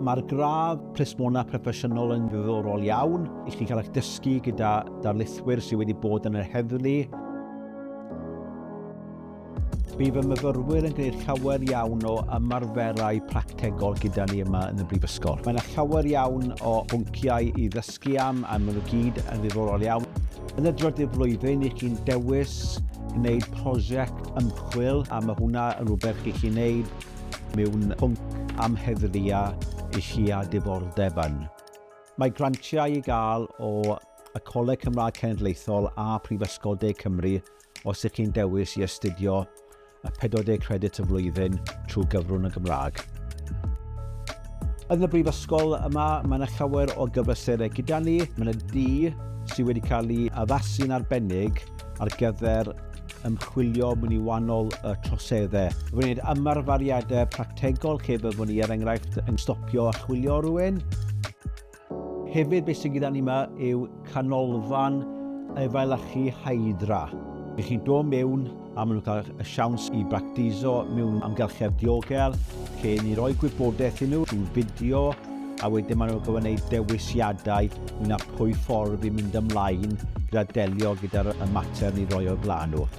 Mae'r gradd plismona proffesiynol yn ddiddorol iawn. I chi cael eich dysgu gyda darlithwyr sydd wedi bod yn yr heddlu. Bydd y myfyrwyr yn gwneud llawer iawn o ymarferau practegol gyda ni yma yn y Mhrifysgol. Mae yna llawer iawn o bwnciau i ddysgu am, a maen nhw gyd yn ddiddorol iawn. Yn y drydydd flwyddyn, i chi'n dewis gwneud prosiect ymchwil, a mae hwnna yn rhywbeth chi chi'n gwneud mewn pwnc am heddlu i chi a diddordeb yn. Mae grantiau i gael o y Coleg Cymraeg Cenedlaethol a Prifysgol De Cymru os ydych chi'n dewis i astudio y 40 credit y flwyddyn trwy gyfrwng y Gymraeg. Yn y Brifysgol yma, mae yna llawer o gyfysurau gyda ni. Mae yna sydd wedi cael ei addasu'n arbennig ar gyfer ymchwilio mewn i wahanol troseddau. Fy'n gwneud ymarferiadau practegol lle byddwn ni er enghraifft yn stopio a chwilio rhywun. Hefyd beth sydd gyda ni yma yw canolfan efelychu hydra. Bydd chi'n dod mewn a maen nhw'n cael y siawns i bractiso mewn amgylchedd diogel lle ni roi gwybodaeth i nhw trwy fideo a wedyn maen nhw'n gwneud dewisiadau mewn a pwy ffordd i mynd ymlaen gyda delio gyda'r mater ni roi o blaen nhw.